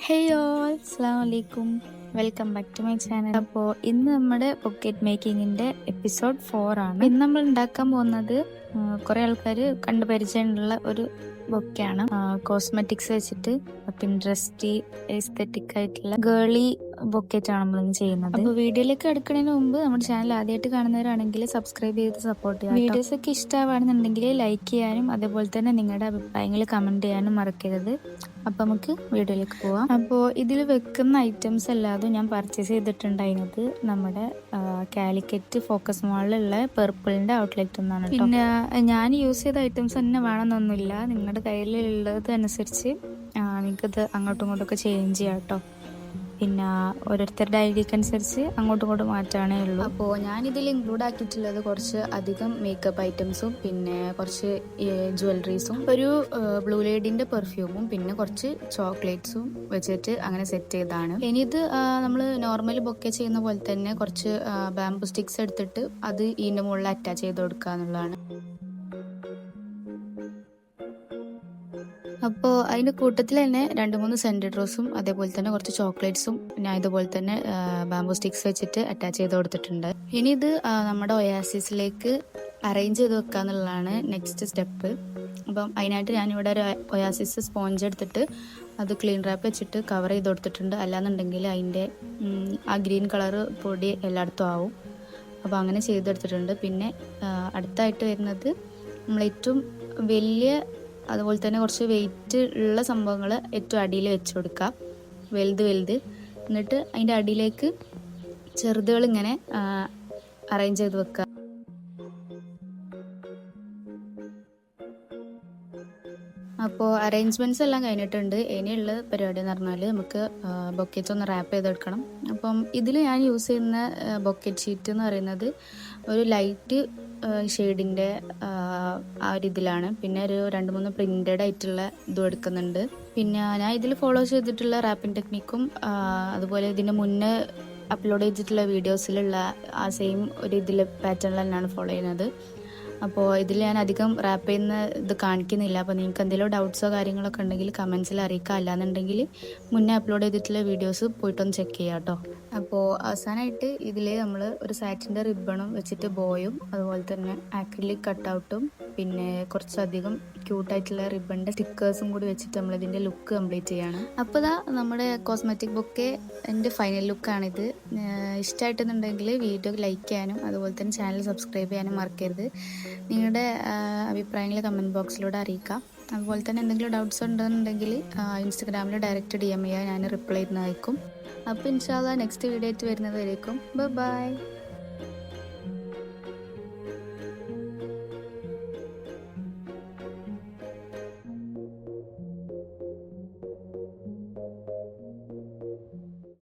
Hey all, Assalamualaikum. Welcome back to my channel. അപ്പോൾ ഇന്ന് നമ്മുടെ പോക്കറ്റ് മേക്കിങ്ങിന്റെ എപ്പിസോഡ് 4 ആണ്. ഇന്ന് നമ്മൾ ഉണ്ടാക്കാൻ പോകുന്നത് കുറെ ആൾക്കാർ കണ്ടു പരിചയമുള്ള ഒരു ബൊക്കെയാണ്. കോസ്മെറ്റിക്സ് വെച്ചിട്ട് പിൻട്രസ്റ്റി എസ്തെറ്റിക് ആയിട്ടുള്ള ഗേളി ബൊക്കറ്റ് ആണ് നമ്മളിന്ന് ചെയ്യുന്നത്. അപ്പോൾ വീഡിയോയിലേക്ക് എടുക്കുന്നതിന് മുമ്പ് നമ്മുടെ ചാനൽ ആദ്യമായിട്ട് കാണുന്നവരാണെങ്കിൽ സബ്സ്ക്രൈബ് ചെയ്ത് സപ്പോർട്ട് ചെയ്യാം. വീഡിയോസ് ഒക്കെ ഇഷ്ടമാണെന്നുണ്ടെങ്കിൽ ലൈക്ക് ചെയ്യാനും അതേപോലെ തന്നെ നിങ്ങളുടെ അഭിപ്രായങ്ങൾ കമന്റ് ചെയ്യാനും മറക്കരുത്. അപ്പൊ നമുക്ക് വീഡിയോയിലേക്ക് പോവാം. അപ്പോൾ ഇതിൽ വെക്കുന്ന ഐറ്റംസ് അല്ലാതെ ഞാൻ പർച്ചേസ് ചെയ്തിട്ടുണ്ടായിരുന്നത് നമ്മുടെ കാലിക്കറ്റ് ഫോക്കസ് മാളിലുള്ള പെർപ്പിളിന്റെ ഔട്ട്ലെറ്റ് എന്നാണ്. പിന്നെ ഞാൻ യൂസ് ചെയ്ത ഐറ്റംസ് തന്നെ വേണമെന്നൊന്നുമില്ല, നിങ്ങളുടെ കയ്യിലുള്ളത് അനുസരിച്ച് നിങ്ങൾക്കിത് അങ്ങോട്ടും ഇങ്ങോട്ടും ഒക്കെ ചേഞ്ച് ചെയ്യാം കേട്ടോ. പിന്നെ ഓരോരുത്തരുടെ ഐഡിയക്ക് അനുസരിച്ച് അങ്ങോട്ടും ഇങ്ങോട്ടും മാറ്റാണേ ഉള്ളൂ. അപ്പോൾ ഞാനിതിൽ ഇൻക്ലൂഡ് ആക്കിയിട്ടുള്ളത് കുറച്ച് അധികം മേക്കപ്പ് ഐറ്റംസും പിന്നെ കുറച്ച് ജ്വല്ലറീസും ഒരു ബ്ലൂ ലേഡിന്റെ പെർഫ്യൂമും പിന്നെ കുറച്ച് ചോക്ലേറ്റ്സും വെച്ചിട്ട് അങ്ങനെ സെറ്റ് ചെയ്തതാണ്. ഇനി ഇത് നമ്മൾ നോർമലി ബൊക്കെ ചെയ്യുന്ന പോലെ തന്നെ കുറച്ച് ബാംബു സ്റ്റിക്സ് എടുത്തിട്ട് അത് ഇതിന്റെ മുകളിൽ അറ്റാച്ച് ചെയ്ത് കൊടുക്കുക എന്നുള്ളതാണ്. അപ്പോൾ അതിൻ്റെ കൂട്ടത്തിൽ തന്നെ 2-3 സെൻറ്റഡ് റോസും അതേപോലെ തന്നെ കുറച്ച് ചോക്ലേറ്റ്സും ഞാൻ ഇതുപോലെ തന്നെ ബാംബു സ്റ്റിക്സ് വെച്ചിട്ട് അറ്റാച്ച് ചെയ്ത് കൊടുത്തിട്ടുണ്ട്. ഇനി ഇത് നമ്മുടെ ഒയാസിസിലേക്ക് അറേഞ്ച് ചെയ്ത് വെക്കുക എന്നുള്ളതാണ് നെക്സ്റ്റ് സ്റ്റെപ്പ്. അപ്പം അതിനായിട്ട് ഞാനിവിടെ ഒരു ഒയാസിസ് സ്പോഞ്ച് എടുത്തിട്ട് അത് ക്ലീൻ റാപ്പ് വെച്ചിട്ട് കവർ ചെയ്ത് കൊടുത്തിട്ടുണ്ട്. അല്ലാന്നുണ്ടെങ്കിൽ അതിൻ്റെ ആ ഗ്രീൻ കളറ് പൊടി എല്ലായിടത്തും ആവും. അപ്പോൾ അങ്ങനെ ചെയ്തെടുത്തിട്ടുണ്ട്. പിന്നെ അടുത്തായിട്ട് വരുന്നത് നമ്മൾ ഏറ്റവും വലിയ അതുപോലെ തന്നെ കുറച്ച് വെയിറ്റ് ഉള്ള സംഭവങ്ങൾ ഏറ്റവും അടിയിൽ വെച്ച് കൊടുക്കുക, വലുത്. എന്നിട്ട് അതിൻ്റെ അടിയിലേക്ക് ചെറുതുകൾ ഇങ്ങനെ അറേഞ്ച് ചെയ്ത് വെക്കുക. അപ്പോൾ അറേഞ്ച്മെൻറ്റ്സ് എല്ലാം കഴിഞ്ഞിട്ടുണ്ട്. ഇനിയുള്ള പരിപാടി എന്ന് പറഞ്ഞാൽ നമുക്ക് ബൊക്കറ്റ് ഒന്ന് റാപ്പ് ചെയ്തെടുക്കണം. അപ്പം ഇതിൽ ഞാൻ യൂസ് ചെയ്യുന്ന ബൊക്കറ്റ് ഷീറ്റ് എന്ന് പറയുന്നത് ഒരു ലൈറ്റ് ഷെയ്ഡിൻ്റെ ആ ഒരു ഇതിലാണ്. പിന്നെ ഒരു 2-3 പ്രിൻറ്റഡ് ആയിട്ടുള്ള ഇതും എടുക്കുന്നുണ്ട്. പിന്നെ ഞാൻ ഇതിൽ ഫോളോ ചെയ്തിട്ടുള്ള റാപ്പിംഗ് ടെക്നിക്കും അതുപോലെ ഇതിന് മുന്നേ അപ്ലോഡ് ചെയ്തിട്ടുള്ള വീഡിയോസിലുള്ള ആ സെയിം ഒരു ഇതിൽ പാറ്റേണിൽ തന്നെയാണ് ഫോളോ ചെയ്യുന്നത്. അപ്പോൾ ഇതിൽ ഞാൻ അധികം റാപ്പ് ചെയ്യുന്ന ഇത് കാണിക്കുന്നില്ല. അപ്പോൾ നിങ്ങൾക്ക് എന്തെങ്കിലും ഡൗട്ട്സോ കാര്യങ്ങളൊക്കെ ഉണ്ടെങ്കിൽ കമൻസിൽ അറിയിക്കുക. അല്ലാന്നുണ്ടെങ്കിൽ മുന്നേ അപ്ലോഡ് ചെയ്തിട്ടുള്ള വീഡിയോസ് പോയിട്ടൊന്ന് ചെക്ക് ചെയ്യാം കേട്ടോ. അപ്പോൾ അവസാനമായിട്ട് ഇതിൽ നമ്മൾ ഒരു സാറ്റിൻ്റെ റിബണും വെച്ചിട്ട് ബോയും അതുപോലെ തന്നെ ആക്രിലിക് കട്ടൗട്ടും പിന്നെ കുറച്ചധികം ക്യൂട്ടായിട്ടുള്ള റിബണിൻ്റെ സ്റ്റിക്കേഴ്സും കൂടി വെച്ചിട്ട് നമ്മളിതിൻ്റെ ലുക്ക് കംപ്ലീറ്റ് ചെയ്യണം. അപ്പോൾ ഇതാ നമ്മുടെ കോസ്മെറ്റിക് ബൊക്കെ എൻ്റെ ഫൈനൽ ലുക്കാണിത്. ഇഷ്ടമായിട്ടെന്നുണ്ടെങ്കിൽ വീഡിയോ ലൈക്ക് ചെയ്യാനും അതുപോലെ തന്നെ ചാനൽ സബ്സ്ക്രൈബ് ചെയ്യാനും മറക്കരുത്. നിങ്ങളുടെ അഭിപ്രായങ്ങൾ കമൻറ്റ് ബോക്സിലൂടെ അറിയിക്കാം. അതുപോലെ തന്നെ എന്തെങ്കിലും ഡൗട്ട്സ് ഉണ്ടെന്നുണ്ടെങ്കിൽ ഇൻസ്റ്റഗ്രാമിൽ ഡയറക്റ്റ് DM ചെയ്യുക, ഞാൻ റിപ്ലൈ ചെയ്യുന്നതായിരിക്കും. അപ്പോൾ ഇൻഷാ അല്ലാഹ് നെക്സ്റ്റ് വീഡിയോ ആയിട്ട് വരുന്നത് വരേക്കും ബൈ.